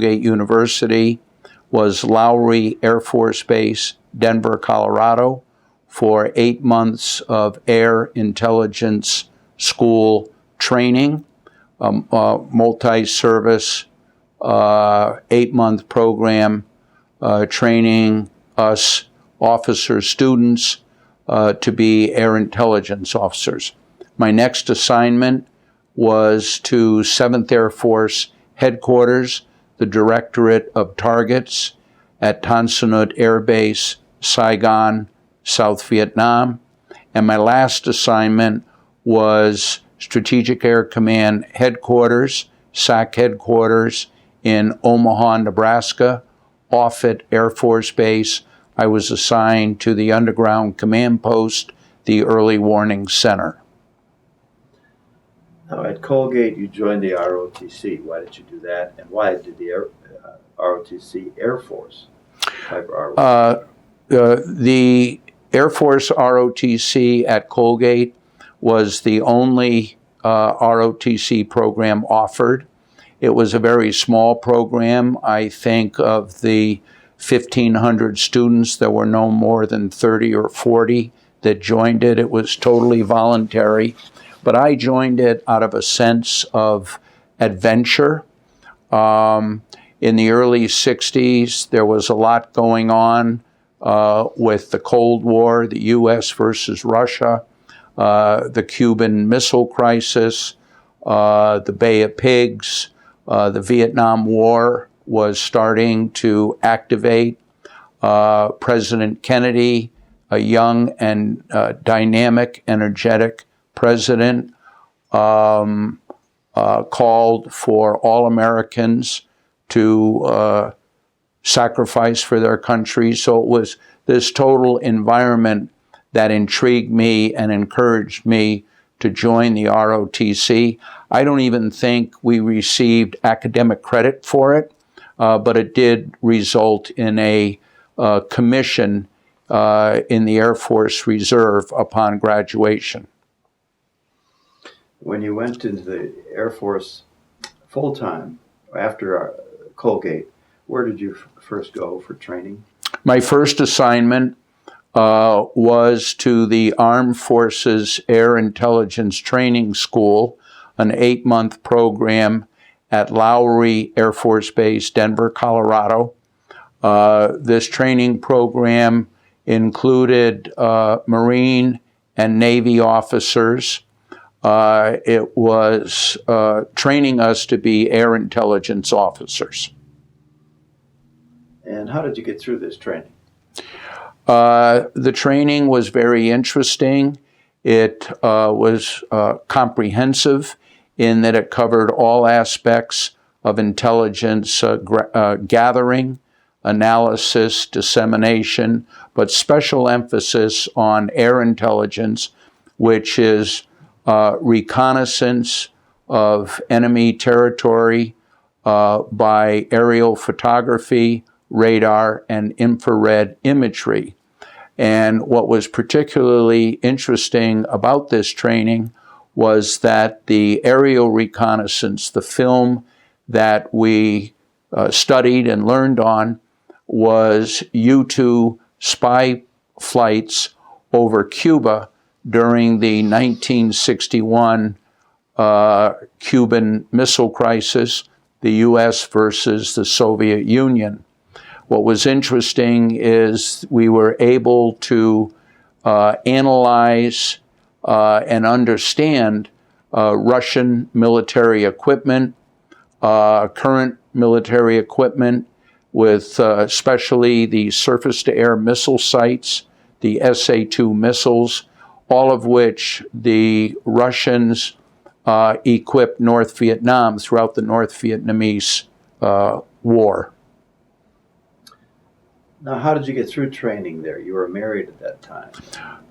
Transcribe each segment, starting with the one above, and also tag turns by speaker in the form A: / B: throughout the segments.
A: Colgate University was Lowry Air Force Base, Denver, Colorado, for 8 months of air intelligence school training, multi-service 8-month program training us officer students to be air intelligence officers. My next assignment was to 7th Air Force Headquarters, the Directorate of Targets at Tan Son Nhut Air Base, Saigon, South Vietnam. And my last assignment was Strategic Air Command Headquarters, SAC Headquarters in Omaha, Nebraska, Offutt Air Force Base. I was assigned to the Underground Command Post, the Early Warning Center.
B: Now, at Colgate, you joined the ROTC. Why did you do that? And why did the ROTC Air Force type ROTC?
A: The Air Force ROTC at Colgate was the only ROTC program offered. It was a very small program. I think of the 1,500 students, there were no more than 30 or 40 that joined it. It was totally voluntary. But I joined it out of a sense of adventure. In the early 60s, there was a lot going on with the Cold War, the U.S. versus Russia, the Cuban Missile Crisis, the Bay of Pigs, the Vietnam War was starting to activate. President Kennedy, a young and dynamic, energetic president, called for all Americans to sacrifice for their country. So it was this total environment that intrigued me and encouraged me to join the ROTC. I don't even think we received academic credit for it, but it did result in a commission in the Air Force Reserve upon graduation.
B: When you went into the Air Force full-time after Colgate, where did you first go for training?
A: My first assignment was to the Armed Forces Air Intelligence Training School, an 8-month program at Lowry Air Force Base, Denver, Colorado. This training program included Marine and Navy officers. It was training us to be air intelligence officers.
B: And how did you get through this training?
A: The training was very interesting. It was comprehensive in that it covered all aspects of intelligence gathering, analysis, dissemination, but special emphasis on air intelligence, which is reconnaissance of enemy territory by aerial photography, radar, and infrared imagery. And what was particularly interesting about this training was that the aerial reconnaissance, the film that we studied and learned on, was U-2 spy flights over Cuba during the 1961 Cuban Missile Crisis, the U.S. versus the Soviet Union. What was interesting is we were able to analyze and understand Russian military equipment, current military equipment, with especially the surface-to-air missile sites, the SA-2 missiles, all of which the Russians equipped North Vietnam throughout the North Vietnamese War.
B: Now, how did you get through training there? You were married at that time.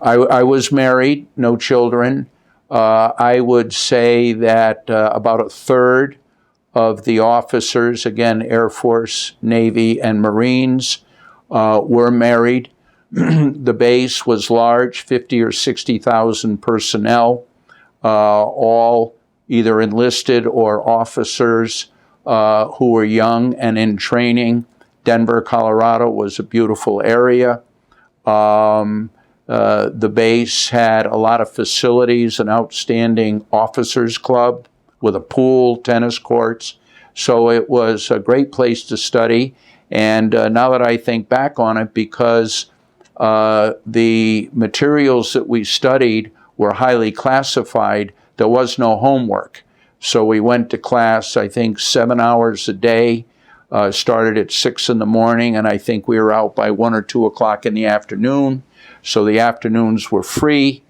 A: I was married, no children. I would say that about a third of the officers, again, Air Force, Navy, and Marines, were married. The base was large, 50 or 60,000 personnel, all either enlisted or officers who were young and in training. Denver, Colorado was a beautiful area. The base had a lot of facilities, an outstanding officers club with a pool, tennis courts. So it was a great place to study. And now that I think back on it, because the materials that we studied were highly classified, there was no homework. So we went to class, I think, 7 hours a day, started at 6 in the morning, and I think we were out by 1 or 2 o'clock in the afternoon. So the afternoons were free,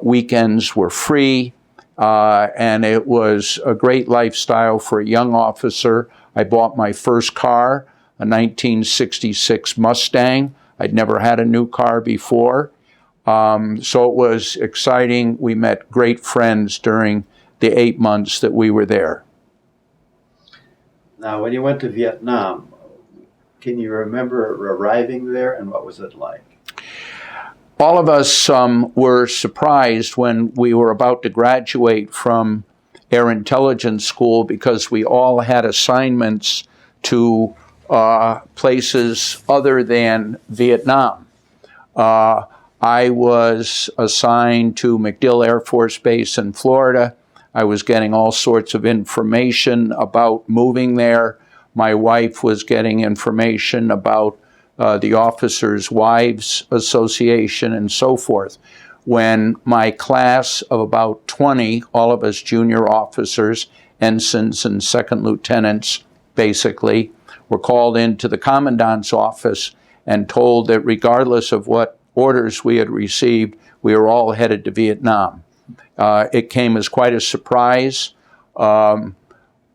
A: weekends were free, and it was a great lifestyle for a young officer. I bought my first car, a 1966 Mustang. I'd never had a new car before. So it was exciting. We met great friends during the 8 months that we were there.
B: Now, when you went to Vietnam, can you remember arriving there, and what was it like?
A: All of us were surprised when we were about to graduate from Air Intelligence School, because we all had assignments to places other than Vietnam. I was assigned to MacDill Air Force Base in Florida. I was getting all sorts of information about moving there. My wife was getting information about the Officers' Wives Association and so forth. When my class of about 20, all of us junior officers, ensigns and second lieutenants, basically, were called into the commandant's office and told that regardless of what orders we had received, we were all headed to Vietnam. It came as quite a surprise. The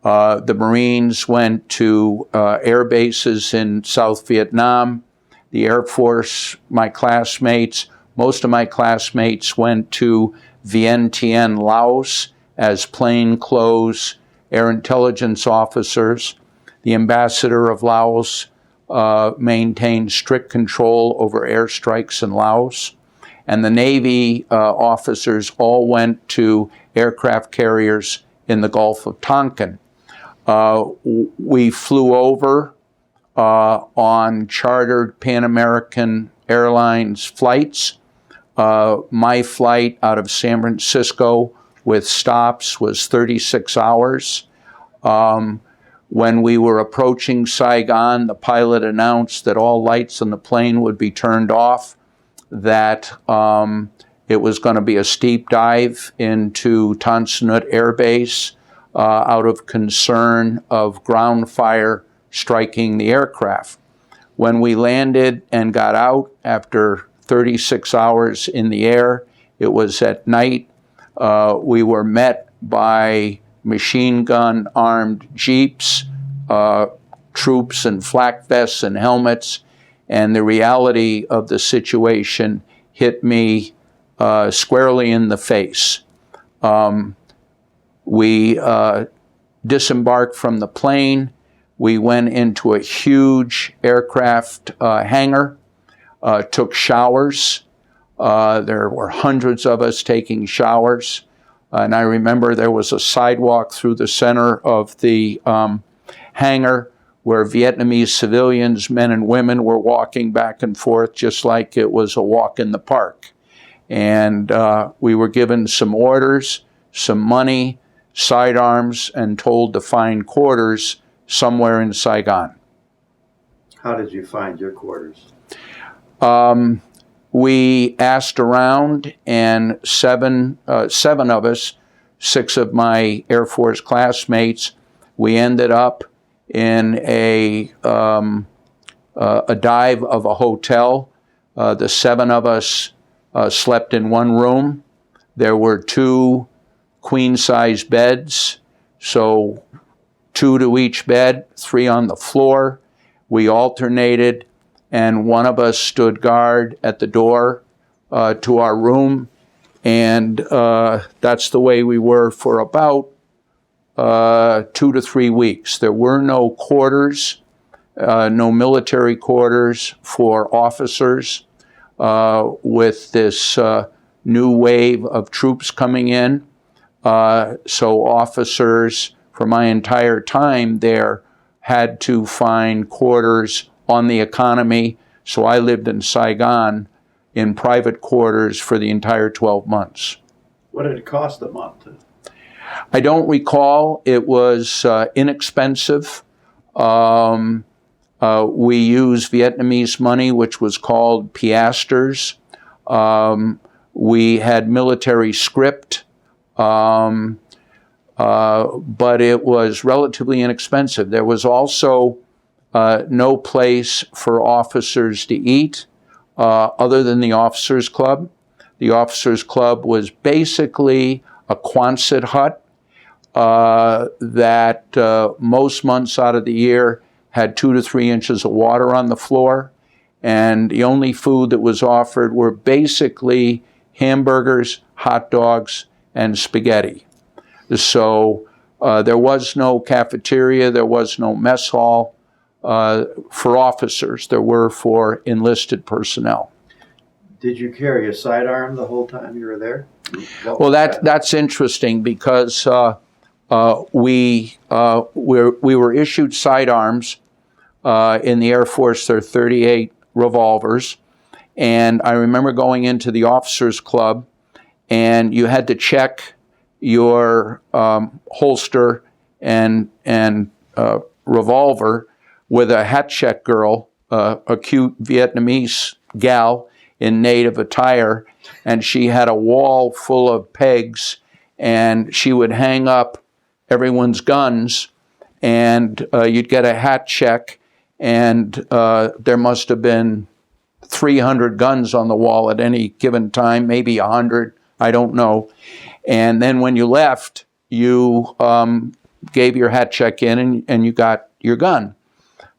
A: Marines went to air bases in South Vietnam. The Air Force, my classmates, most of my classmates went to Vientiane, Laos as plainclothes air intelligence officers. The ambassador of Laos maintained strict control over airstrikes in Laos. And the Navy officers all went to aircraft carriers in the Gulf of Tonkin. We flew over on chartered Pan American Airlines flights. My flight out of San Francisco with stops was 36 hours. When we were approaching Saigon, the pilot announced that all lights on the plane would be turned off, that it was going to be a steep dive into Tan Son Nhut Air Base out of concern of ground fire striking the aircraft. When we landed and got out after 36 hours in the air, it was at night. We were met by machine gun armed jeeps, troops in flak vests and helmets, and the reality of the situation hit me squarely in the face. We disembarked from the plane. We went into a huge aircraft hangar, took showers. There were hundreds of us taking showers. And I remember there was a sidewalk through the center of the hangar where Vietnamese civilians, men and women, were walking back and forth just like it was a walk in the park. And we were given some orders, some money, sidearms, and told to find quarters somewhere in Saigon.
B: How did you find your quarters?
A: We asked around, and seven of us, 6 of my Air Force classmates, we ended up in a dive of a hotel. The 7 of us slept in one room. There were 2 queen-size beds, so 2 to each bed, 3 on the floor. We alternated, and one of us stood guard at the door to our room, and that's the way we were for about 2 to 3 weeks. There were no quarters, no military quarters for officers. With this new wave of troops coming in, so officers for my entire time there, had to find quarters on the economy. So I lived in Saigon in private quarters for the entire 12 months.
B: What did it cost a month?
A: I don't recall. It was inexpensive. We used Vietnamese money, which was called piastres. We had military script, but it was relatively inexpensive. There was also no place for officers to eat other than the officers' club. The officers' club was basically a Quonset hut that most months out of the year had 2 to 3 inches of water on the floor, and the only food that was offered were basically hamburgers, hot dogs, and spaghetti. So there was no cafeteria, there was no mess hall for officers. There were for enlisted personnel.
B: Did you carry a sidearm the whole time you were there?
A: Well, that's interesting because we were issued sidearms in the Air Force. There are 38 revolvers, and I remember going into the officers' club, and you had to check your holster and revolver with a hat check girl, a cute Vietnamese gal in native attire, and she had a wall full of pegs, and she would hang up everyone's guns, and you'd get a hat check, and there must have been 300 guns on the wall at any given time, maybe 100, I don't know. And then when you left, you gave your hat check in, and you got your gun,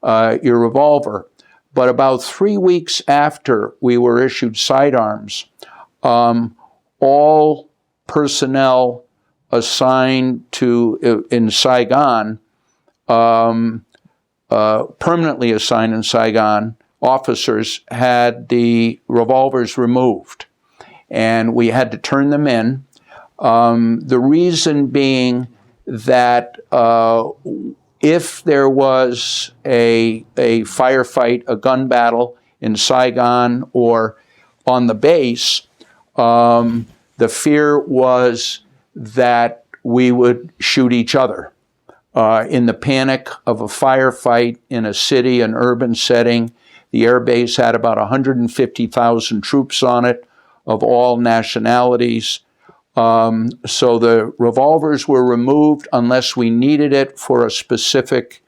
A: your revolver. But about 3 weeks after we were issued sidearms, all personnel assigned to in Saigon, permanently assigned in Saigon, officers had the revolvers removed, and we had to turn them in. The reason being that if there was a firefight, a gun battle in Saigon or on the base, the fear was that we would shoot each other. In the panic of a firefight in a city, an urban setting, the air base had about 150,000 troops on it of all nationalities. So the revolvers were removed unless we needed it for a specific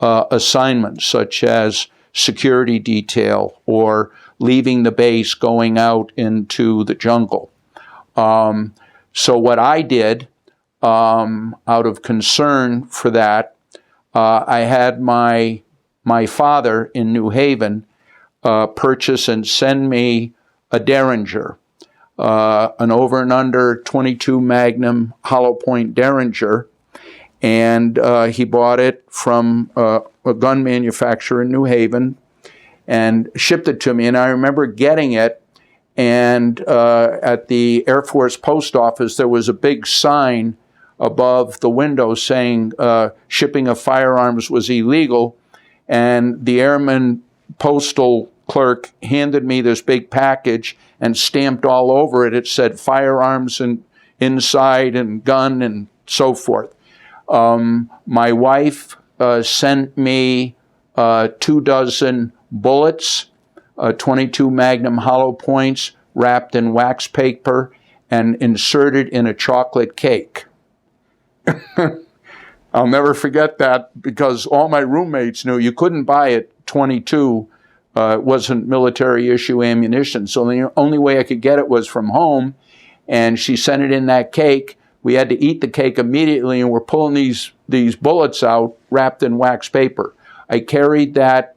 A: assignment, such as security detail or leaving the base, going out into the jungle. So what I did, out of concern for that, I had my father in New Haven purchase and send me a Derringer, an over and under 22 Magnum hollow point Derringer, and he bought it from a gun manufacturer in New Haven and shipped it to me. And I remember getting it, and at the Air Force Post Office there was a big sign above the window saying shipping of firearms was illegal, and the airman postal clerk handed me this big package, and stamped all over it, it said firearms and inside and gun and so forth. My wife sent me 24 bullets, 22 Magnum hollow points wrapped in wax paper and inserted in a chocolate cake. I'll never forget that, because all my roommates knew you couldn't buy it 22. It wasn't military issue ammunition. So the only way I could get it was from home, and she sent it in that cake. We had to eat the cake immediately, and we're pulling these bullets out wrapped in wax paper. I carried that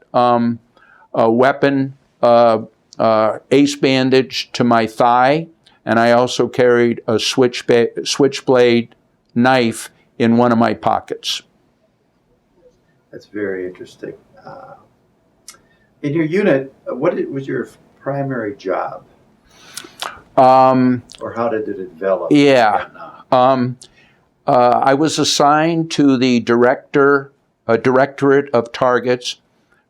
A: weapon ace bandage to my thigh, and I also carried a switchblade knife in one of my pockets.
B: That's very interesting. In your unit, what was your primary job? Or how did it develop?
A: Yeah. I was assigned to the Directorate of Targets,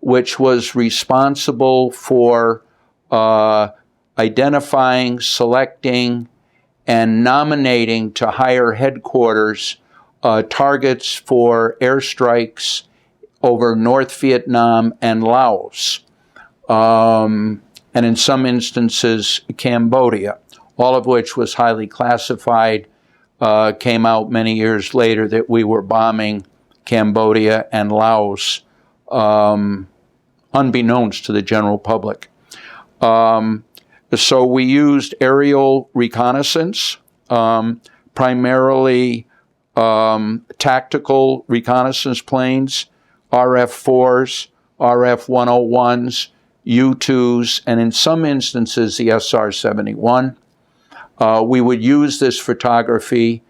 A: which was responsible for identifying, selecting, and nominating to higher headquarters targets for airstrikes over North Vietnam and Laos, and in some instances, Cambodia, all of which was highly classified. Came out many years later that we were bombing Cambodia and Laos, unbeknownst to the general public. So we used aerial reconnaissance, primarily tactical reconnaissance planes, RF-4s, RF-101s, U-2s, and in some instances the SR-71. We would use this photography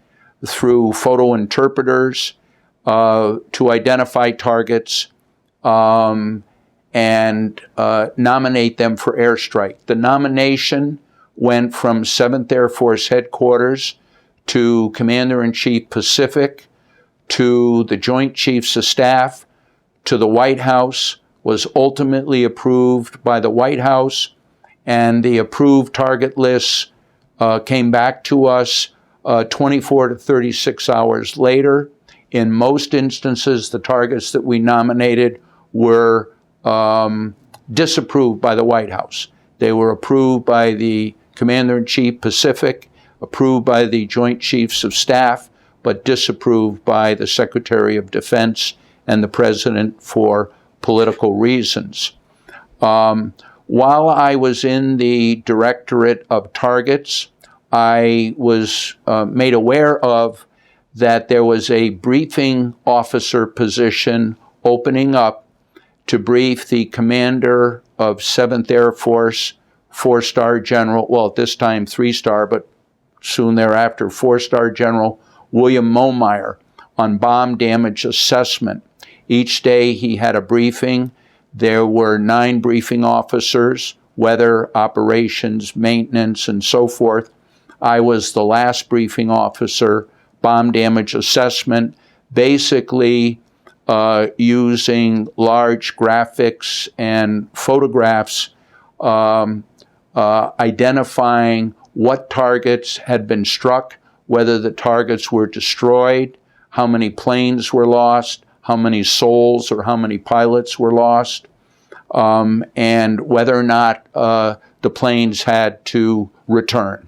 A: through photo interpreters to identify targets and nominate them for airstrike. The nomination went from 7th Air Force Headquarters to Commander-in-Chief Pacific to the Joint Chiefs of Staff to the White House, was ultimately approved by the White House, and the approved target lists came back to us 24 to 36 hours later. In most instances, the targets that we nominated were disapproved by the White House. They were approved by the Commander-in-Chief Pacific, approved by the Joint Chiefs of Staff, but disapproved by the Secretary of Defense and the President for political reasons. While I was in the Directorate of Targets, I was made aware of that there was a briefing officer position opening up to brief the commander of 7th Air Force, 4-star General, well, at this time 3-star, but soon thereafter 4-star General William Momeyer on bomb damage assessment. Each day he had a briefing. There were 9 briefing officers, weather, operations, maintenance, and so forth. I was the last briefing officer, bomb damage assessment, basically using large graphics and photographs, identifying what targets had been struck, whether the targets were destroyed, how many planes were lost, how many souls or how many pilots were lost, and whether or not the planes had to return.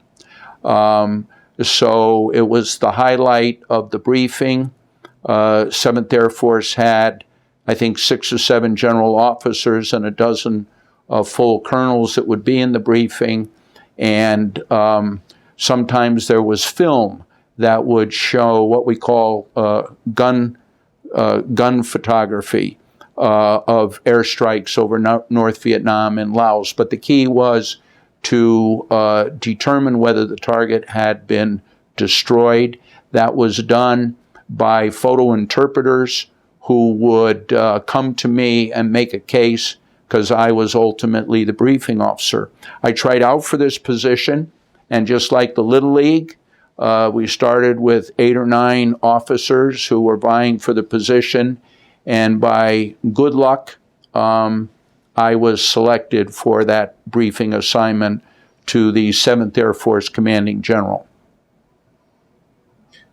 A: So it was the highlight of the briefing. 7th Air Force had, I think, 6 or 7 general officers and a dozen full colonels that would be in the briefing. And sometimes there was film that would show what we call gun photography of airstrikes over North Vietnam and Laos. But the key was to determine whether the target had been destroyed. That was done by photo interpreters who would come to me and make a case, because I was ultimately the briefing officer. I tried out for this position, and just like the Little League, we started with 8 or 9 officers who were vying for the position, and by good luck, I was selected for that briefing assignment to the 7th Air Force Commanding General.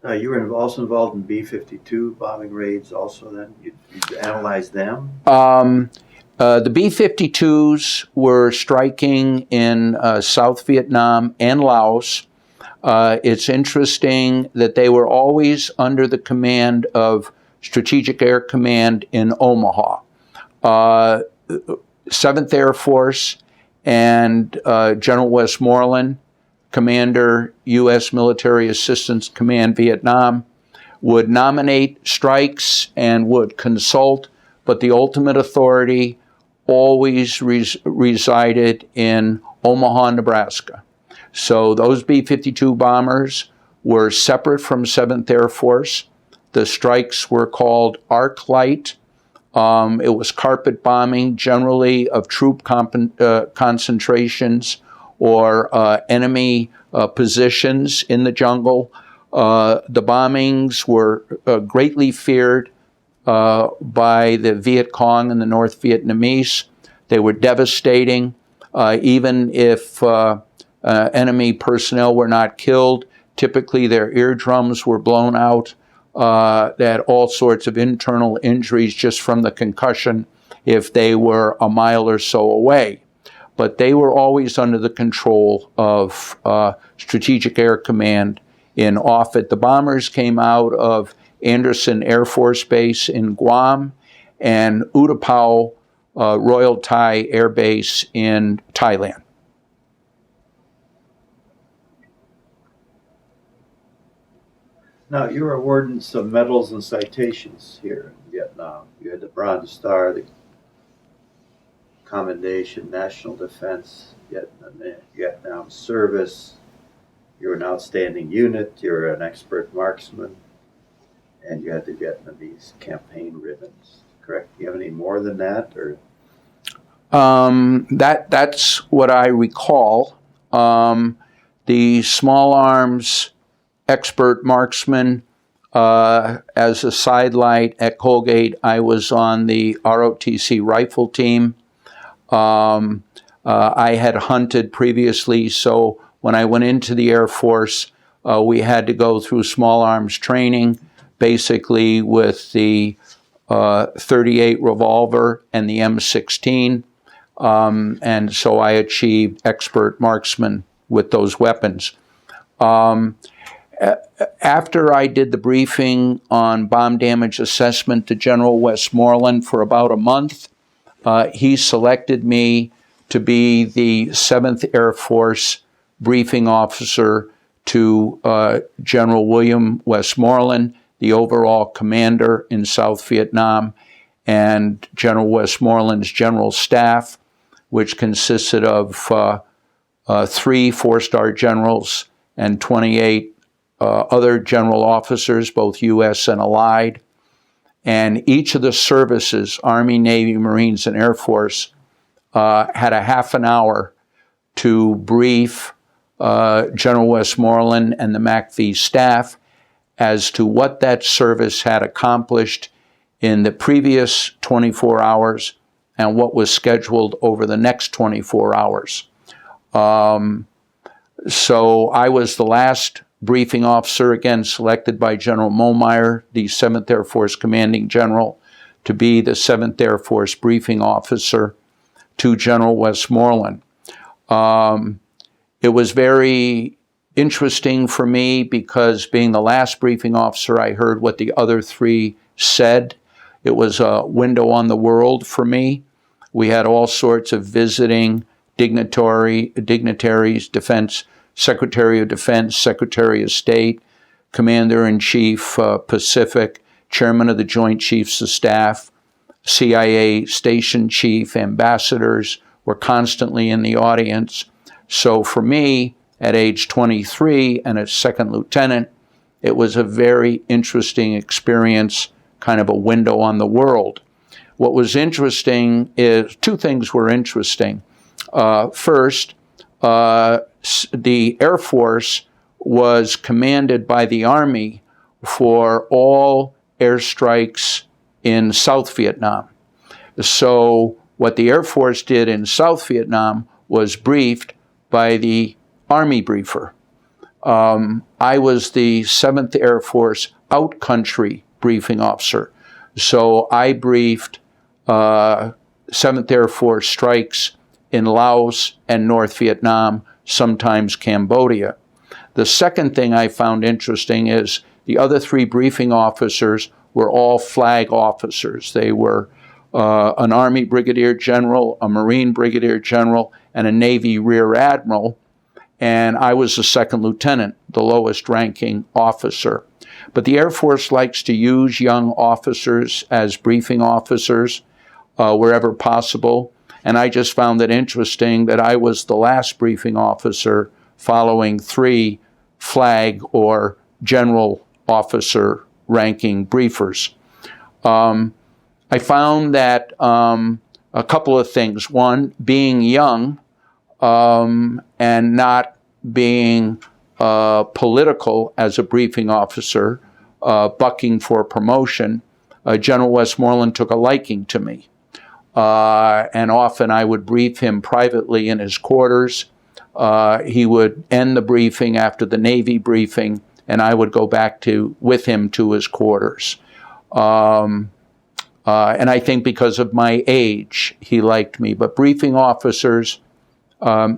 B: You were also involved in B-52 bombing raids also then? You analyzed them?
A: The B-52s were striking in South Vietnam and Laos. It's interesting that they were always under the command of Strategic Air Command in Omaha. 7th Air Force and General Westmoreland, Commander, U.S. Military Assistance Command, Vietnam, would nominate strikes and would consult, but the ultimate authority always resided in Omaha, Nebraska. So those B-52 bombers were separate from 7th Air Force. The strikes were called arc light. It was carpet bombing, generally of troop concentrations or enemy positions in the jungle. The bombings were greatly feared by the Viet Cong and the North Vietnamese. They were devastating. Even if enemy personnel were not killed, typically their eardrums were blown out. They had all sorts of internal injuries just from the concussion if they were a mile or so away. But they were always under the control of Strategic Air Command in Offutt. The bombers came out of Andersen Air Force Base in Guam and Utapao Royal Thai Air Base in Thailand.
B: Now, you were awarded some medals and citations here in Vietnam. You had the Bronze Star, the Commendation, National Defense, Vietnam Service. You're an outstanding unit. You're an expert marksman. And you had the Vietnamese campaign ribbons, correct? Do you have any more than that? Or
A: That's what I recall. The small arms expert marksman, as a sidelight at Colgate, I was on the ROTC rifle team. I had hunted previously, so when I went into the Air Force, we had to go through small arms training, basically with the 38 revolver and the M16. And so I achieved expert marksman with those weapons. After I did the briefing on bomb damage assessment to General Westmoreland for about a month, he selected me to be the 7th Air Force briefing officer to General William Westmoreland, the overall commander in South Vietnam, and General Westmoreland's general staff, which consisted of 3 4-star generals and 28 other general officers, both U.S. and allied. And each of the services, Army, Navy, Marines, and Air Force, had a half an hour to brief General Westmoreland and the MACV staff as to what that service had accomplished in the previous 24 hours and what was scheduled over the next 24 hours. So I was the last briefing officer, again selected by General Momeyer, the 7th Air Force commanding general, to be the 7th Air Force briefing officer to General Westmoreland. It was very interesting for me because being the last briefing officer, I heard what the other 3 said. It was a window on the world for me. We had all sorts of visiting dignitaries, Defense Secretary of Defense, Secretary of State, Commander-in-Chief, Pacific, Chairman of the Joint Chiefs of Staff, CIA Station Chief, ambassadors were constantly in the audience. So for me, at age 23 and as second lieutenant, it was a very interesting experience, kind of a window on the world. What was interesting is 2 things were interesting. First, the Air Force was commanded by the Army for all airstrikes in South Vietnam. So what the Air Force did in South Vietnam was briefed by the Army briefer. I was the 7th Air Force out-country briefing officer. So I briefed 7th Air Force strikes in Laos and North Vietnam, sometimes Cambodia. The second thing I found interesting is the other 3 briefing officers were all flag officers. They were an Army Brigadier General, a Marine Brigadier General, and a Navy Rear Admiral, and I was the 2nd Lieutenant, the lowest ranking officer. But the Air Force likes to use young officers as briefing officers wherever possible. And I just found it interesting that I was the last briefing officer following 3 flag or general officer ranking briefers. I found that a couple of things. One, being young and not being political as a briefing officer, bucking for promotion, General Westmoreland took a liking to me. And often I would brief him privately in his quarters. He would end the briefing after the Navy briefing, and I would go back with him to his quarters. And I think because of my age, he liked me. But briefing officers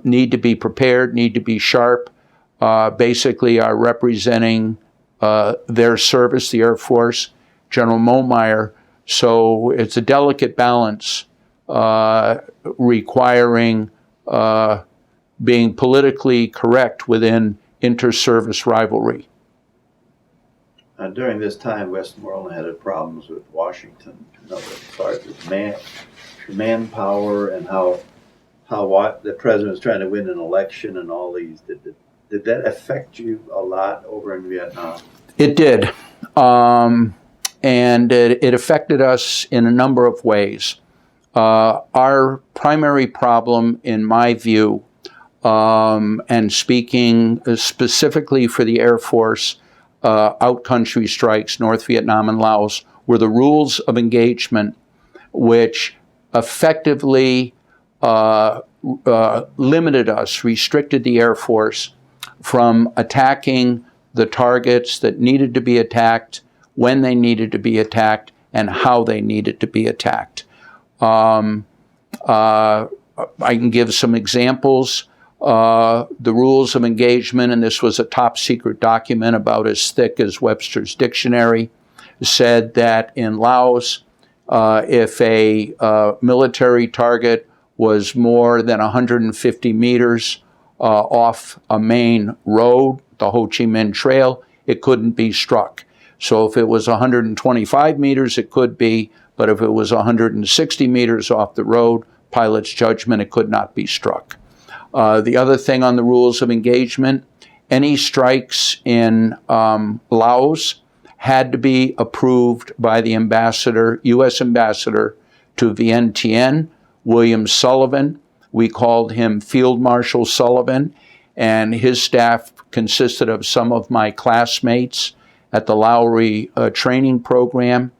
A: need to be prepared, need to be sharp, basically are representing their service, the Air Force, General Momeyer. So it's a delicate balance requiring being politically correct within inter-service rivalry.
B: During this time, Westmoreland had problems with Washington, as far as manpower and how the president was trying to win an election and all these. Did that affect you a lot over in Vietnam?
A: It did. And it affected us in a number of ways. Our primary problem, in my view, and speaking specifically for the Air Force, out-country strikes, North Vietnam and Laos, were the rules of engagement which effectively limited us, restricted the Air Force from attacking the targets that needed to be attacked, when they needed to be attacked, and how they needed to be attacked. I can give some examples. The rules of engagement, and this was a top secret document about as thick as Webster's dictionary, said that in Laos, if a military target was more than 150 meters off a main road, the Ho Chi Minh Trail, it couldn't be struck. So if it was 125 meters, it could be, but if it was 160 meters off the road, pilot's judgment, it could not be struck. The other thing on the rules of engagement, any strikes in Laos had to be approved by the ambassador, U.S. ambassador to Vientiane, William Sullivan. We called him Field Marshal Sullivan, and his staff consisted of some of my classmates at the Lowry training program.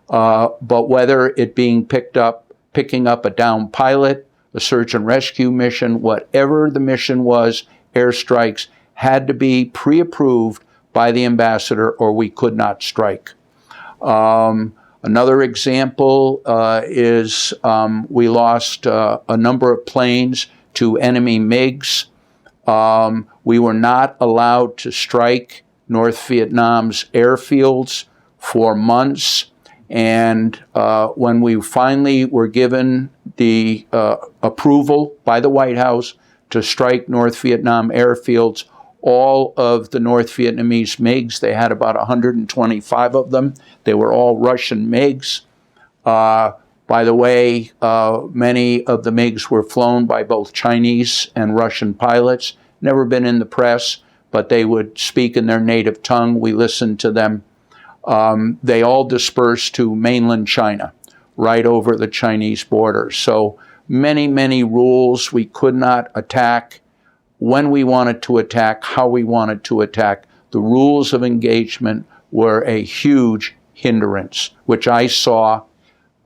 A: But whether it being picking up a downed pilot, a search and rescue mission, whatever the mission was, airstrikes had to be pre-approved by the ambassador or we could not strike. Another example is we lost a number of planes to enemy MiGs. We were not allowed to strike North Vietnam's airfields for months. And when we finally were given the approval by the White House to strike North Vietnam airfields, all of the North Vietnamese MiGs, they had about 125 of them. They were all Russian MiGs. By the way, many of the MiGs were flown by both Chinese and Russian pilots. Never been in the press, but they would speak in their native tongue. We listened to them. They all dispersed to mainland China, right over the Chinese border. So many, many rules. We could not attack when we wanted to attack, how we wanted to attack. The rules of engagement were a huge hindrance, which I saw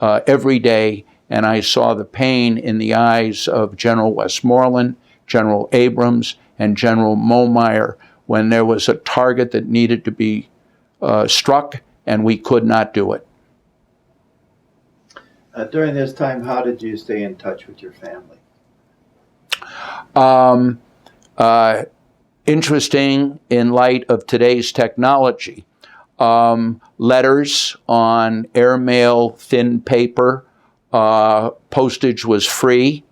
A: every day, and I saw the pain in the eyes of General Westmoreland, General Abrams, and General Momeyer when there was a target that needed to be struck, and we could not do it.
B: During this time, how did you stay in touch with your family?
A: Interesting in light of today's technology. Letters on airmail, thin paper. Postage was free.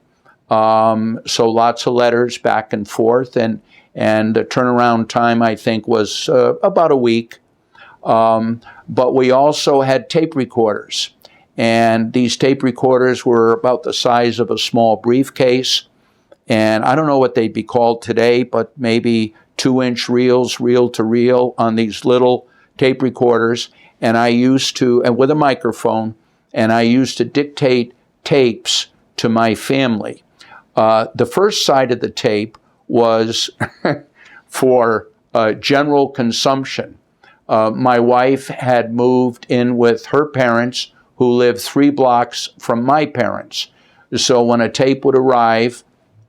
A: So lots of letters back and forth. And the turnaround time, I think, was about a week. But we also had tape recorders. And these tape recorders were about the size of a small briefcase. And I don't know what they'd be called today, but maybe 2-inch reels, reel to reel on these little tape recorders. And I used to, and with a microphone, and I used to dictate tapes to my family. The first side of the tape was for general consumption. My wife had moved in with her parents, who lived 3 blocks from my parents. So when a tape would arrive,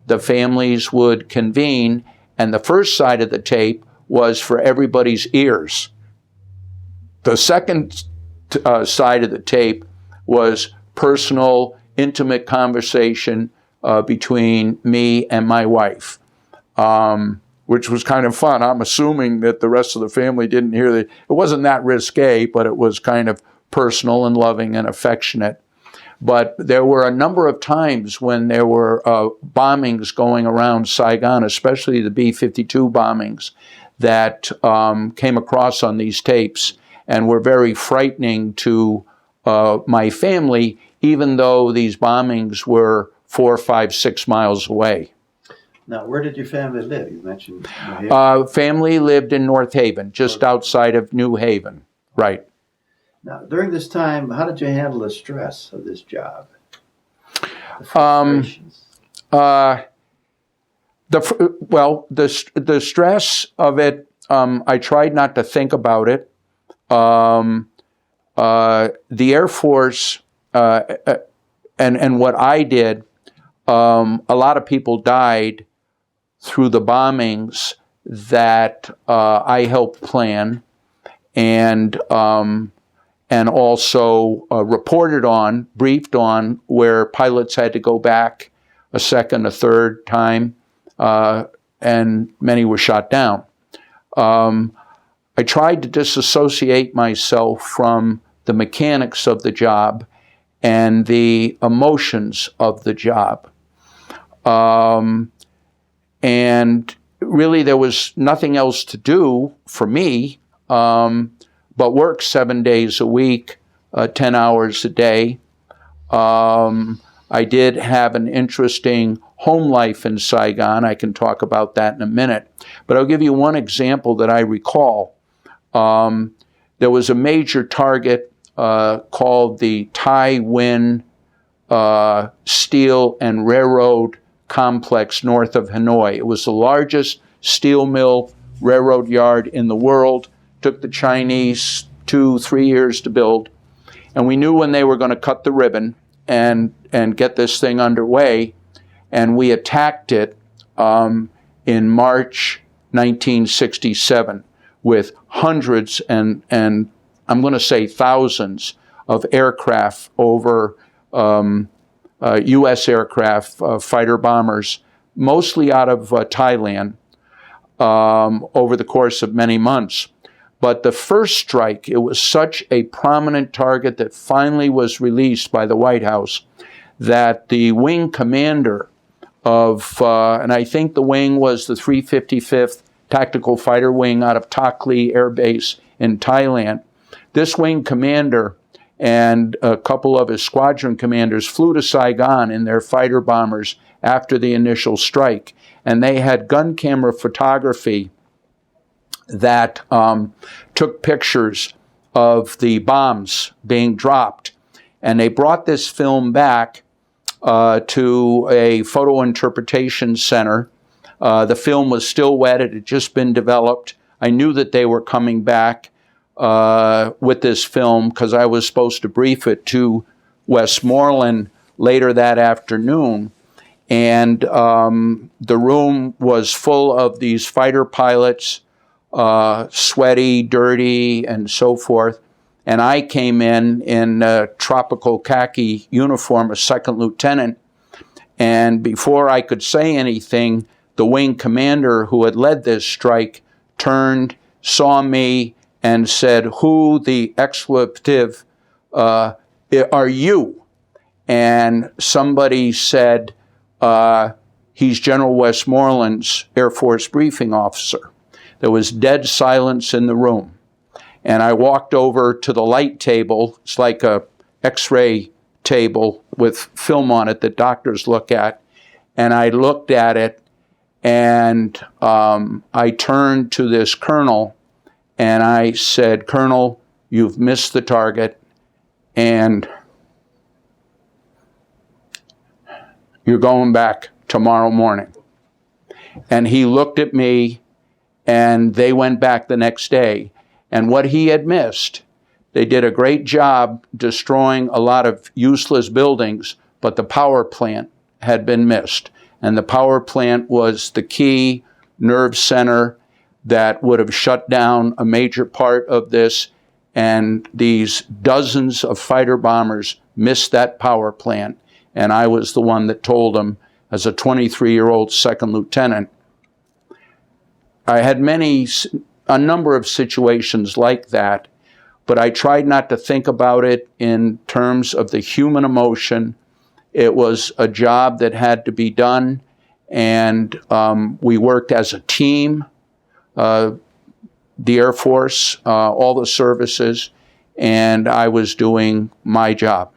A: the families would convene, and the first side of the tape was for everybody's ears. The second side of the tape was personal, intimate conversation between me and my wife, which was kind of fun. I'm assuming that the rest of the family didn't hear that. It wasn't that risque, but it was kind of personal and loving and affectionate. But there were a number of times when there were bombings going around Saigon, especially the B-52 bombings that came across on these tapes and were very frightening to my family, even though these bombings were 4, 5, 6 miles away.
B: Now, where did your family live? You mentioned New Haven.
A: Family lived in North Haven, just outside of New Haven, right.
B: Now, during this time, how did you handle the stress of this job? The frustrations?
A: The stress of it, I tried not to think about it. The Air Force and what I did, a lot of people died through the bombings that I helped plan and also reported on, briefed on, where pilots had to go back a second, a third time, and many were shot down. I tried to disassociate myself from the mechanics of the job and the emotions of the job. And really there was nothing else to do for me but work 7 days a week, 10 hours a day. I did have an interesting home life in Saigon. I can talk about that in a minute. But I'll give you one example that I recall. There was a major target called the Tai Nguyen Steel and Railroad Complex north of Hanoi. It was the largest steel mill railroad yard in the world. Took the Chinese 2-3 years to build. And we knew when they were going to cut the ribbon and get this thing underway. And we attacked it in March 1967 with hundreds and I'm going to say thousands of aircraft over U.S. aircraft, fighter bombers, mostly out of Thailand, over the course of many months. But the first strike, it was such a prominent target that finally was released by the White House that the wing commander of, and I think the wing was the 355th Tactical Fighter Wing out of Tak Lee Air Base in Thailand. This wing commander and a couple of his squadron commanders flew to Saigon in their fighter bombers after the initial strike. And they had gun camera photography that took pictures of the bombs being dropped. And they brought this film back to a photo interpretation center. The film was still wet. It had just been developed. I knew that they were coming back with this film because I was supposed to brief it to Westmoreland later that afternoon. And the room was full of these fighter pilots, sweaty, dirty, and so forth. And I came in a tropical khaki uniform, a second lieutenant. And before I could say anything, the wing commander who had led this strike turned, saw me, and said, "Who the expletive are you?" And somebody said, "He's General Westmoreland's Air Force briefing officer." There was dead silence in the room. And I walked over to the light table. It's like a X-ray table with film on it that doctors look at. And I looked at it, and I turned to this colonel, and I said, "Colonel, you've missed the target, and you're going back tomorrow morning." And he looked at me, and they went back the next day. And what he had missed, they did a great job destroying a lot of useless buildings, but the power plant had been missed. And the power plant was the key nerve center that would have shut down a major part of this. And these dozens of fighter bombers missed that power plant. And I was the one that told them, as a 23-year-old second lieutenant. I had a number of situations like that, but I tried not to think about it in terms of the human emotion. It was a job that had to be done, and we worked as a team, the Air Force, all the services, and I was doing my job.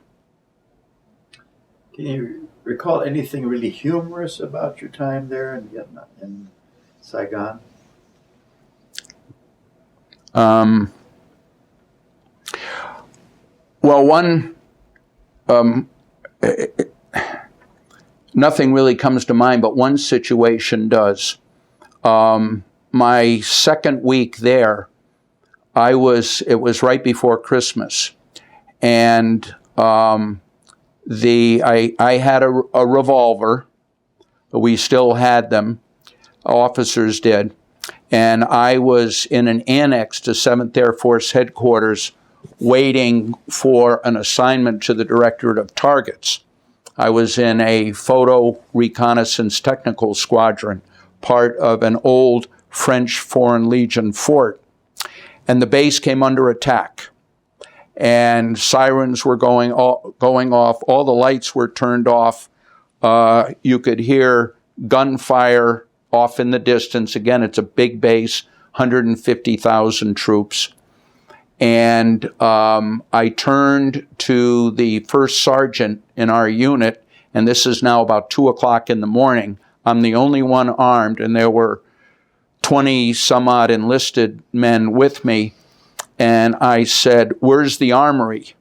B: Can you recall anything really humorous about your time there in Vietnam, in Saigon?
A: Well, nothing really comes to mind, but one situation does. My second week there, it was right before Christmas, and I had a revolver. We still had them. Officers did. And I was in an annex to 7th Air Force Headquarters waiting for an assignment to the Directorate of Targets. I was in a photo reconnaissance technical squadron, part of an old French Foreign Legion fort. And the base came under attack. And sirens were going off. All the lights were turned off. You could hear gunfire off in the distance. Again, it's a big base, 150,000 troops. And I turned to the first sergeant in our unit, and this is now about 2 o'clock in the morning. I'm the only one armed, and there were 20 some odd enlisted men with me. And I said, "Where's the armory?"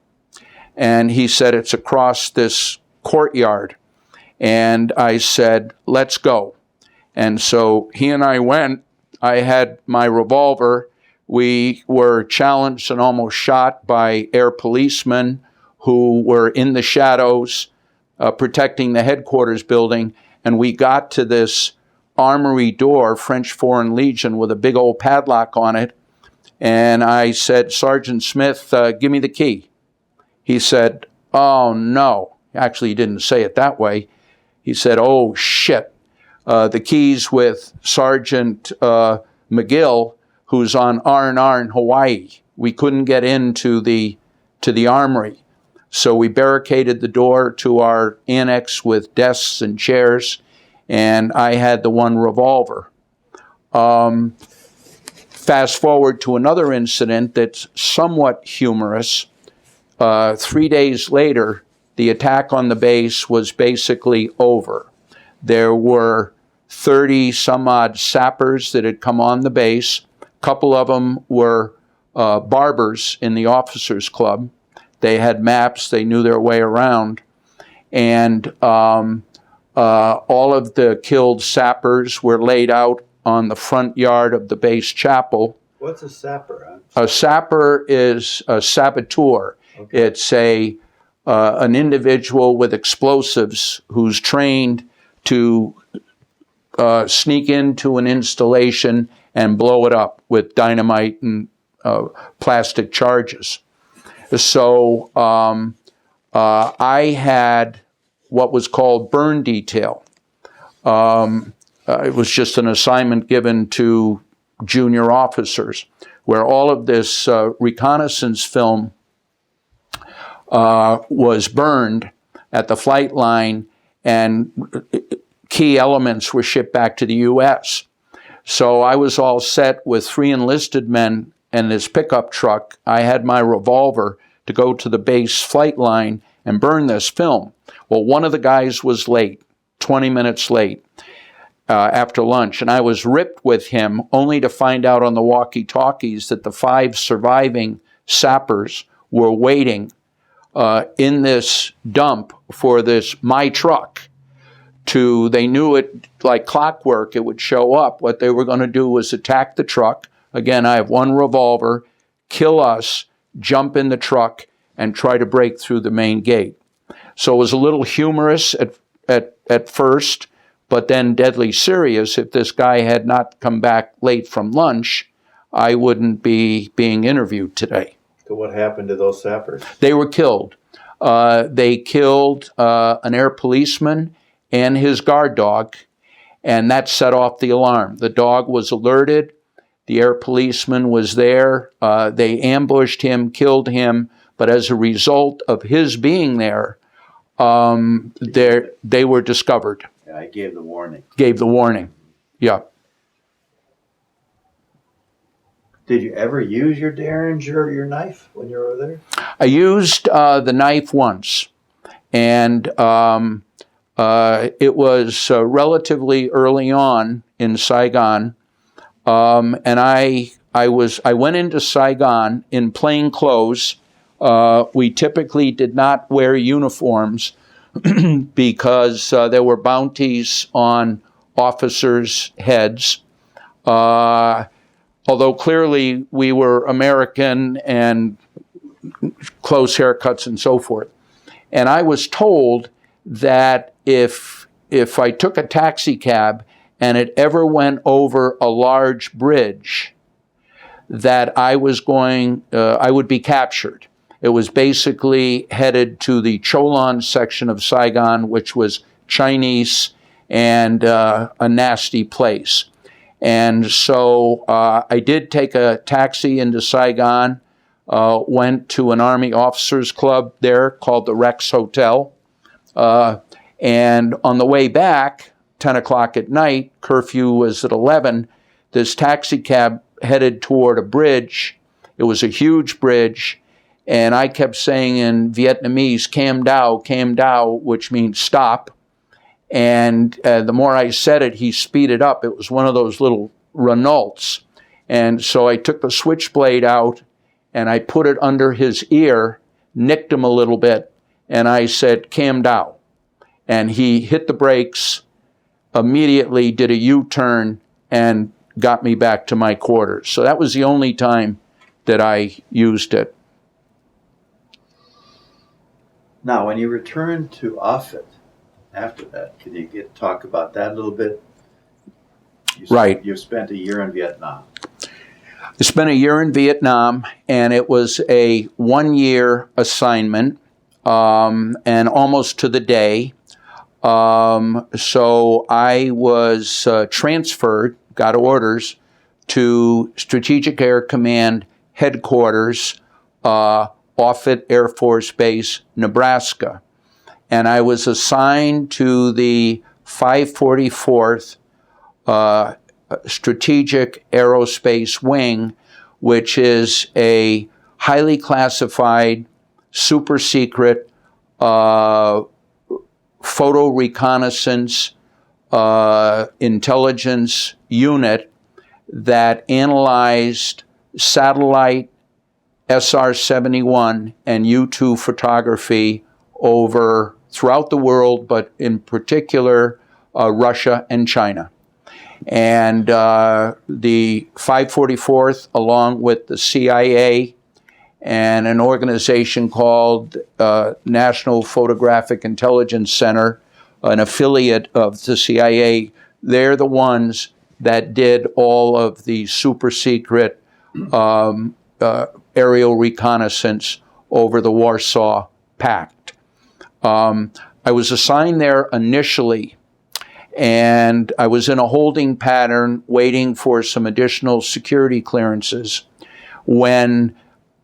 A: And he said, "It's across this courtyard." And I said, "Let's go." And so he and I went. I had my revolver. We were challenged and almost shot by air policemen who were in the shadows protecting the headquarters building. And we got to this armory door, French Foreign Legion, with a big old padlock on it. And I said, "Sergeant Smith, give me the key." He said, "Oh, no." Actually, he didn't say it that way. He said, "Oh, shit. The key's with Sergeant McGill, who's on R&R in Hawaii. We couldn't get into the armory." So we barricaded the door to our annex with desks and chairs, and I had the one revolver. Fast forward to another incident that's somewhat humorous. 3 days later, the attack on the base was basically over. There were 30 some odd sappers that had come on the base. A couple of them were barbers in the officers club. They had maps, they knew their way around. And all of the killed sappers were laid out on the front yard of the base chapel.
B: What's a sapper?
A: A sapper is a saboteur. Okay. It's an individual with explosives who's trained to sneak into an installation and blow it up with dynamite and plastic charges. So I had what was called burn detail. It was just an assignment given to junior officers, where all of this reconnaissance film was burned at the flight line, and key elements were shipped back to the U.S. So I was all set with 3 enlisted men and this pickup truck. I had my revolver to go to the base flight line and burn this film. Well, one of the guys was late, 20 minutes late after lunch, and I was ripped with him only to find out on the walkie-talkies that the 5 surviving sappers were waiting in this dump for my truck they knew it like clockwork, it would show up. What they were going to do was attack the truck. Again, I have one revolver, kill us, jump in the truck, and try to break through the main gate. So it was a little humorous at first, but then deadly serious. If this guy had not come back late from lunch, I wouldn't be being interviewed today.
B: So what happened to those sappers?
A: They were killed. They killed an air policeman and his guard dog, and that set off the alarm. The dog was alerted. The air policeman was there. They ambushed him, killed him, but as a result of his being there, they were discovered.
B: Yeah, I gave the warning.
A: Gave the warning, yeah.
B: Did you ever use your Derringer or your knife when you were there?
A: I used the knife once, and it was relatively early on in Saigon, and I went into Saigon in plain clothes. We typically did not wear uniforms because there were bounties on officers' heads. Although clearly we were American and close haircuts and so forth. And I was told that if I took a taxi cab and it ever went over a large bridge, that I would be captured. It was basically headed to the Cholon section of Saigon, which was Chinese and a nasty place. And so I did take a taxi into Saigon, went to an Army Officers Club there called the Rex Hotel. And on the way back, 10 o'clock at night, curfew was at 11, this taxi cab headed toward a bridge. It was a huge bridge. And I kept saying in Vietnamese, "Cam Dao," which means stop. And the more I said it, he speeded up. It was one of those little Renaults. And so I took the switchblade out and I put it under his ear, nicked him a little bit, and I said, "Cam Dao." And he hit the brakes, immediately did a U-turn, and got me back to my quarters. So that was the only time that I used it.
B: Now, when you returned to Offutt after that, can you talk about that a little bit?
A: Right.
B: You spent a year in Vietnam.
A: I spent a year in Vietnam, and it was a one-year assignment, and almost to the day. So I was transferred, got orders, to Strategic Air Command Headquarters, Offutt Air Force Base, Nebraska. And I was assigned to the 544th Strategic Aerospace Wing, which is a highly classified, super secret photo reconnaissance intelligence unit that analyzed satellite SR-71 and U-2 photography throughout the world, but in particular Russia and China. And the 544th, along with the CIA and an organization called National Photographic Intelligence Center, an affiliate of the CIA, they're the ones that did all of the super secret aerial reconnaissance over the Warsaw Pact. I was assigned there initially, and I was in a holding pattern waiting for some additional security clearances when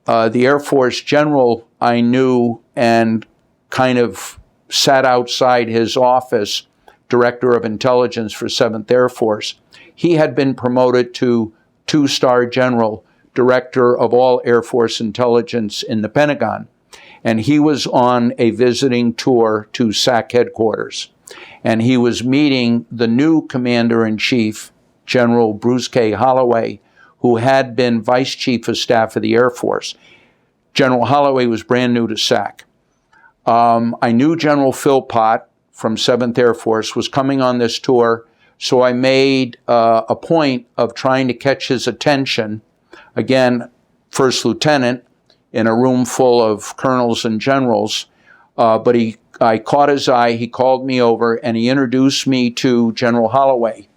A: the Air Force general I knew and kind of sat outside his office, Director of Intelligence for 7th Air Force. He had been promoted to 2-star general, Director of all Air Force intelligence in the Pentagon. And he was on a visiting tour to SAC headquarters. And he was meeting the new Commander-in-Chief, General Bruce K. Holloway, who had been Vice Chief of Staff of the Air Force. General Holloway was brand new to SAC. I knew General Philpott from 7th Air Force was coming on this tour, so I made a point of trying to catch his attention. Again, first lieutenant in a room full of colonels and generals, but I caught his eye, he called me over, and he introduced me to General Holloway.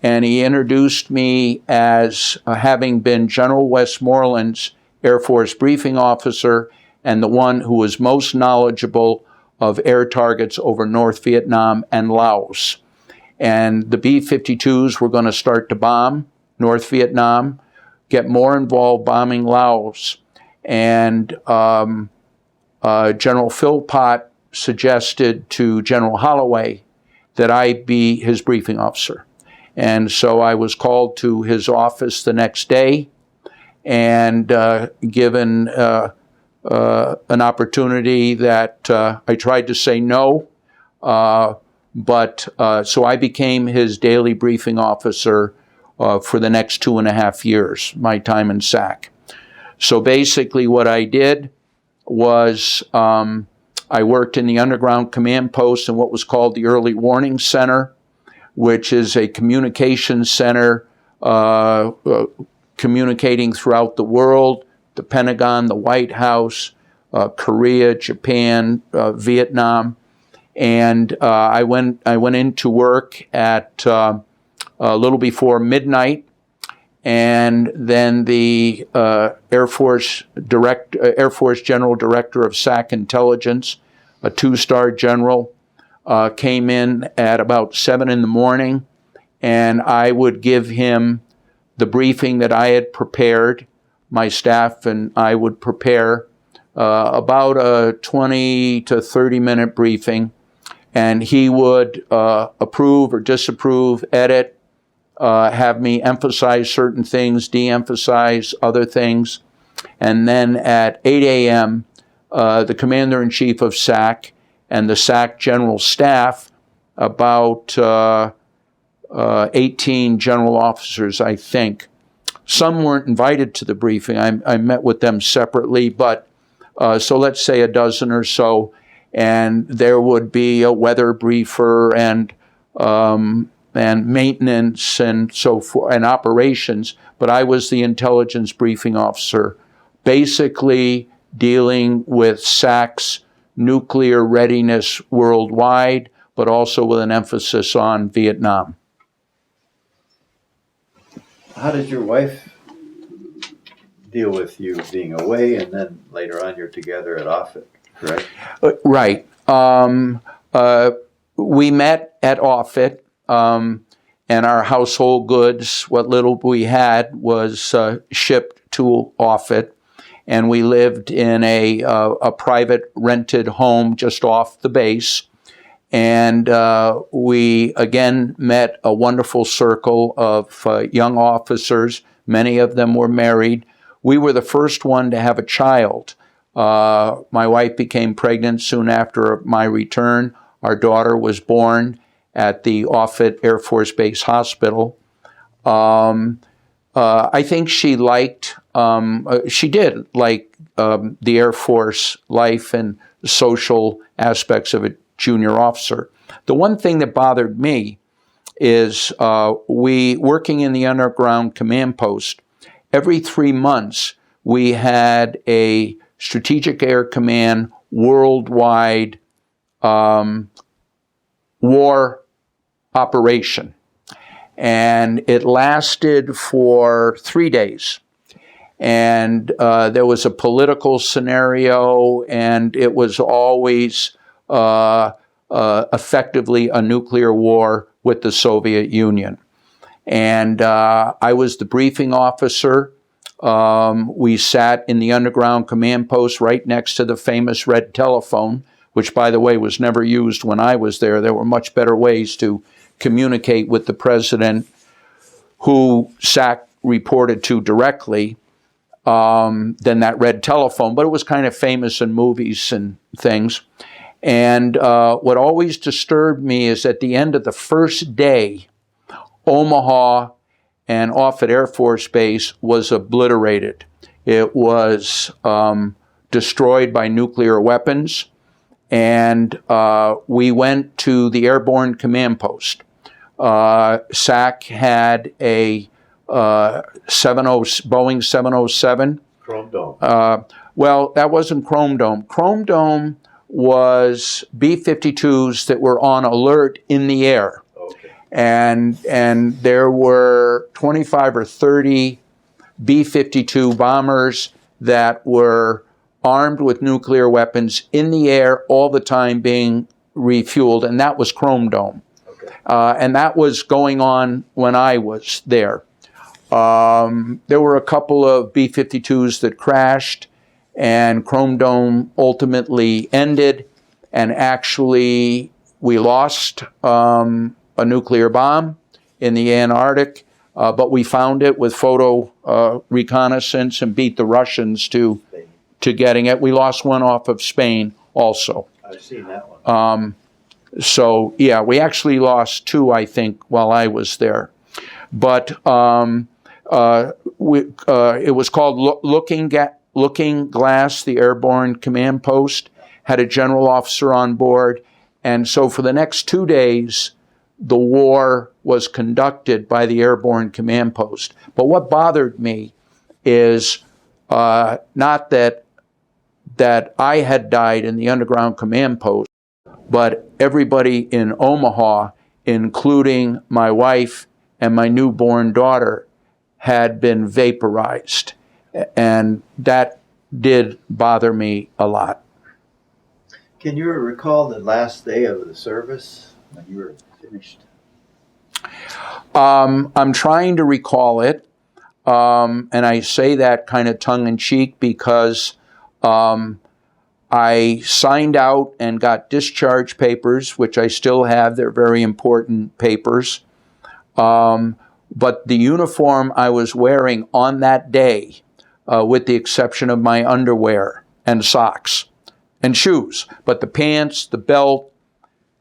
A: And he introduced me as having been General Westmoreland's Air Force briefing officer and the one who was most knowledgeable of air targets over North Vietnam and Laos. And the B-52s were going to start to bomb North Vietnam, get more involved bombing Laos. And General Philpott suggested to General Holloway that I be his briefing officer. And so I was called to his office the next day and given an opportunity that I tried to say no, but so I became his daily briefing officer for the next 2.5 years, my time in SAC. So basically what I did was I worked in the underground command post in what was called the Early Warning Center, which is a communications center communicating throughout the world, the Pentagon, the White House, Korea, Japan, Vietnam. And I went into work at a little before midnight, and then the Air Force General Director of SAC Intelligence, a 2-star general, came in at about 7 in the morning, and I would give him the briefing that I had prepared. My staff and I would prepare about a 20 to 30-minute briefing, and he would approve or disapprove, edit, have me emphasize certain things, de-emphasize other things. And then at 8 a.m., the Commander-in-Chief of SAC and the SAC General Staff, about 18 general officers, I think. Some weren't invited to the briefing. I met with them separately, but so let's say a dozen or so, and there would be a weather briefer and maintenance and so forth, and operations, but I was the intelligence briefing officer, basically dealing with SAC's nuclear readiness worldwide, but also with an emphasis on Vietnam.
B: How did your wife deal with you being away, and then later on you're together at Offutt, correct?
A: Right. We met at Offutt, and our household goods, what little we had, was shipped to Offutt, and we lived in a private rented home just off the base. And we again met a wonderful circle of young officers. Many of them were married. We were the first one to have a child. My wife became pregnant soon after my return. Our daughter was born at the Offutt Air Force Base Hospital. I think she did like the Air Force life and social aspects of it. Junior officer. The one thing that bothered me is we, working in the underground command post, every 3 months we had a Strategic Air Command worldwide war operation. And it lasted for 3 days. And there was a political scenario, and it was always effectively a nuclear war with the Soviet Union. And I was the briefing officer. We sat in the underground command post right next to the famous red telephone, which, by the way, was never used when I was there. There were much better ways to communicate with the president, who SAC reported to directly, than that red telephone. But it was kind of famous in movies and things. And what always disturbed me is at the end of the first day, Omaha and Offutt Air Force Base was obliterated. It was destroyed by nuclear weapons, and we went to the Airborne Command Post. SAC had a Boeing 707.
B: Chrome Dome.
A: Well, that wasn't Chrome Dome. Chrome Dome was B-52s that were on alert in the air.
B: Okay.
A: And there were 25 or 30 B-52 bombers that were armed with nuclear weapons in the air all the time being refueled, and that was Chrome Dome.
B: Okay.
A: And that was going on when I was there. There were a couple of B-52s that crashed, and Chrome Dome ultimately ended, and actually we lost a nuclear bomb in the Antarctic, but we found it with photo reconnaissance and beat the Russians to getting it. We lost one off of Spain also.
B: I've seen that one.
A: So, yeah, we actually lost two, I think, while I was there. But it was called Looking Glass, the Airborne Command Post, had a general officer on board. And so for the next 2 days, the war was conducted by the Airborne Command Post. But what bothered me is not that I had died in the underground command post, but everybody in Omaha, including my wife and my newborn daughter, had been vaporized. And that did bother me a lot.
B: Can you recall the last day of the service when you were finished?
A: I'm trying to recall it, and I say that kind of tongue-in-cheek because I signed out and got discharge papers, which I still have. They're very important papers. But the uniform I was wearing on that day, with the exception of my underwear and socks and shoes, but the pants, the belt,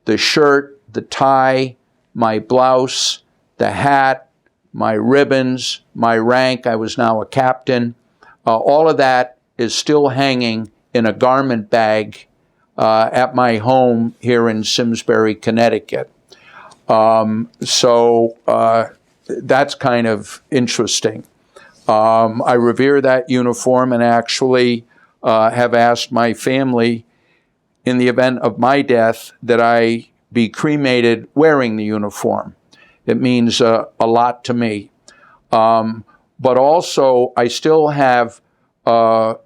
A: the shirt, the tie, my blouse, the hat, my ribbons, my rank, I was now a captain, all of that is still hanging in a garment bag at my home here in Simsbury, Connecticut. So that's kind of interesting. I revere that uniform and actually have asked my family in the event of my death that I be cremated wearing the uniform. It means a lot to me. But also, I still have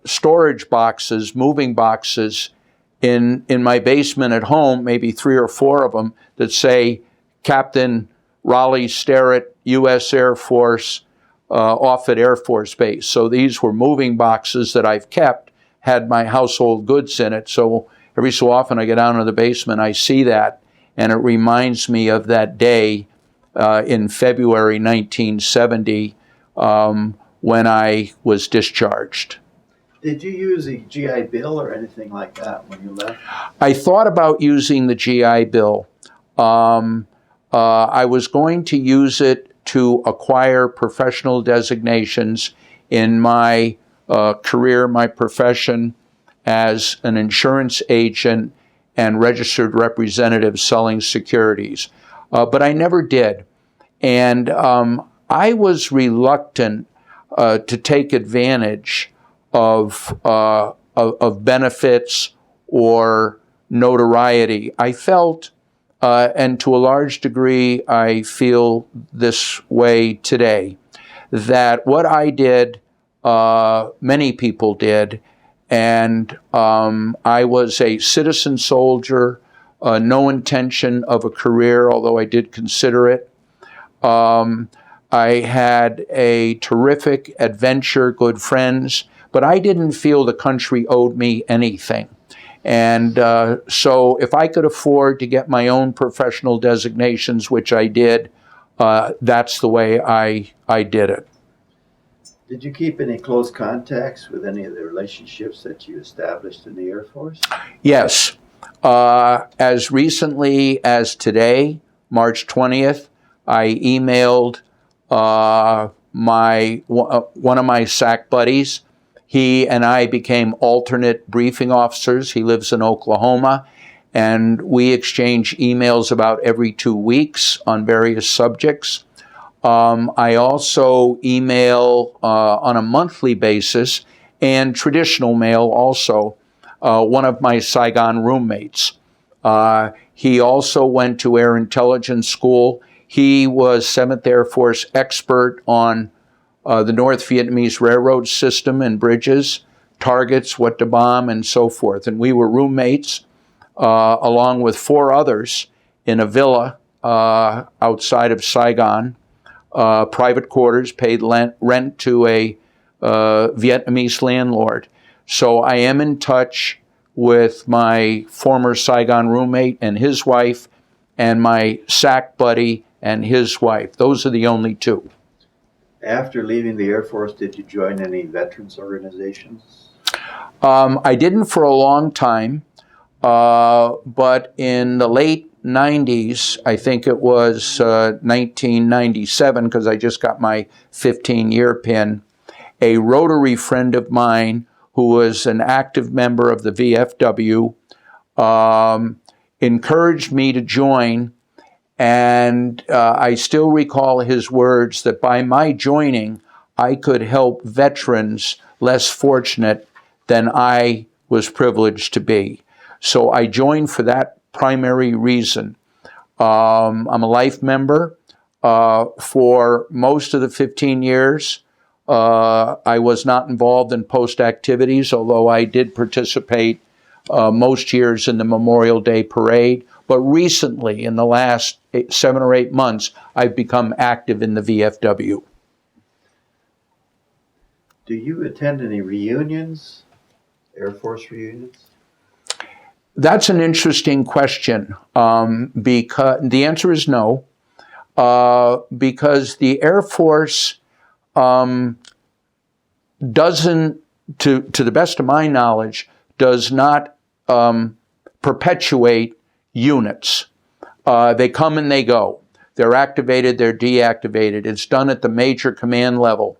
A: storage boxes, moving boxes in my basement at home, maybe 3 or 4 of them, that say Captain Raleigh Sterrett, U.S. Air Force, Offutt Air Force Base. So these were moving boxes that I've kept, had my household goods in it. So every so often I get down to the basement, I see that, and it reminds me of that day in February 1970 when I was discharged.
B: Did you use a GI Bill or anything like that when you left?
A: I thought about using the GI Bill. I was going to use it to acquire professional designations in my career, my profession as an insurance agent and registered representative selling securities. But I never did. And I was reluctant to take advantage of benefits or notoriety. I felt, and to a large degree I feel this way today, that what I did, many people did, and I was a citizen soldier, no intention of a career, although I did consider it. I had a terrific adventure, good friends, but I didn't feel the country owed me anything. And so if I could afford to get my own professional designations, which I did, that's the way I did it.
B: Did you keep any close contacts with any of the relationships that you established in the Air Force?
A: Yes. As recently as today, March 20th, I emailed one of my SAC buddies. He and I became alternate briefing officers. He lives in Oklahoma, and we exchange emails about every 2 weeks on various subjects. I also email on a monthly basis, and traditional mail also, one of my Saigon roommates. He also went to Air Intelligence School. He was 7th Air Force expert on the North Vietnamese railroad system and bridges, targets, what to bomb, and so forth. And we were roommates along with 4 others in a villa outside of Saigon, private quarters, paid rent to a Vietnamese landlord. So I am in touch with my former Saigon roommate and his wife, and my SAC buddy and his wife. Those are the only 2.
B: After leaving the Air Force, did you join any veterans organizations?
A: I didn't for a long time, but in the late 90s, I think it was 1997, because I just got my 15-year pin, a Rotary friend of mine who was an active member of the VFW encouraged me to join. And I still recall his words that by my joining, I could help veterans less fortunate than I was privileged to be. So I joined for that primary reason. I'm a life member. For most of the 15 years, I was not involved in post activities, although I did participate most years in the Memorial Day Parade. But recently, in the last 7 or 8 months, I've become active in the VFW.
B: Do you attend any reunions, Air Force reunions?
A: That's an interesting question, because the answer is no, because the Air Force doesn't, to the best of my knowledge, does not perpetuate units. They come and they go. They're activated, they're deactivated. It's done at the major command level.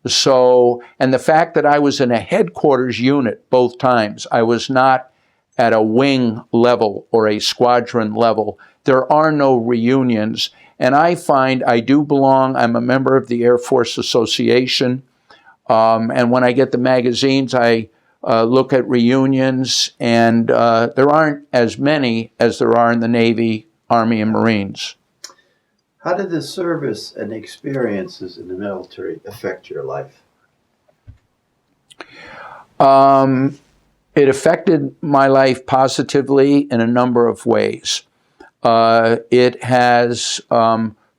A: So, and the fact that I was in a headquarters unit both times, I was not at a wing level or a squadron level. There are no reunions. And I find I do belong, I'm a member of the Air Force Association. And when I get the magazines, I look at reunions, and there aren't as many as there are in the Navy, Army, and Marines.
B: How did the service and experiences in the military affect your life?
A: It affected my life positively in a number of ways. It has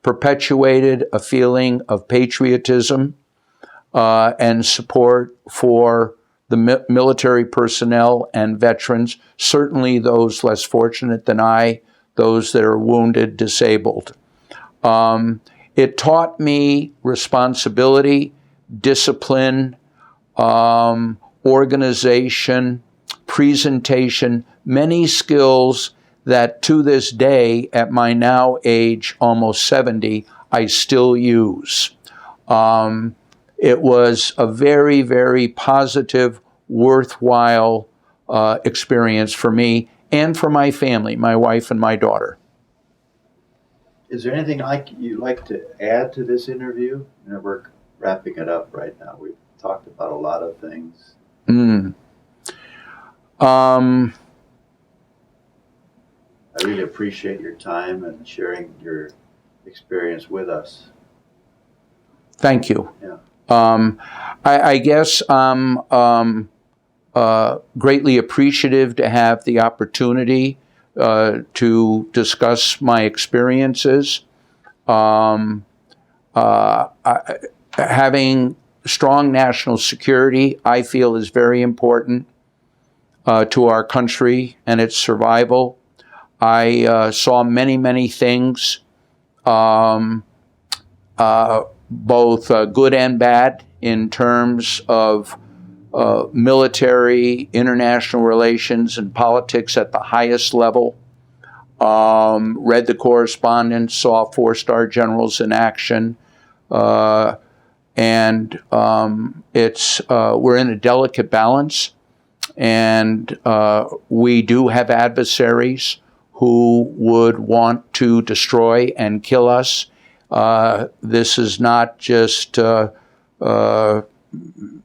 A: perpetuated a feeling of patriotism and support for the military personnel and veterans, certainly those less fortunate than I, those that are wounded, disabled. It taught me responsibility, discipline, organization, presentation, many skills that to this day, at my now age, almost 70, I still use. It was a very, very positive, worthwhile experience for me and for my family, my wife and my daughter.
B: Is there anything you'd like to add to this interview? We're wrapping it up right now. We've talked about a lot of things. I really appreciate your time and sharing your experience with us.
A: Thank you.
B: Yeah.
A: I guess I'm greatly appreciative to have the opportunity to discuss my experiences. Having strong national security, I feel, is very important to our country and its survival. I saw many, many things, both good and bad, in terms of military, international relations, and politics at the highest level. Read the correspondence, saw 4-star generals in action, and we're in a delicate balance, and we do have adversaries who would want to destroy and kill us. This is not just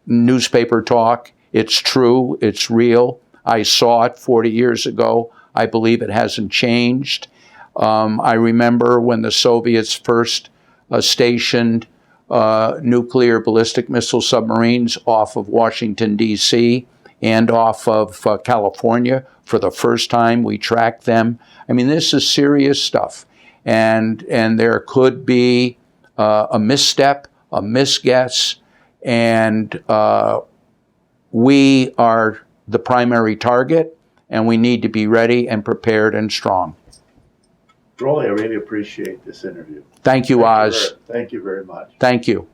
A: newspaper talk. It's true. It's real. I saw it 40 years ago. I believe it hasn't changed. I remember when the Soviets first stationed nuclear ballistic missile submarines off of Washington, D.C., and off of California. For the first time, we tracked them. I mean, this is serious stuff. And there could be a misstep, a misguess, and we are the primary target, and we need to be ready and prepared and strong.
C: Rolly, I really appreciate this interview.
A: Thank you, Oz.
C: Thank you very much.
A: Thank you.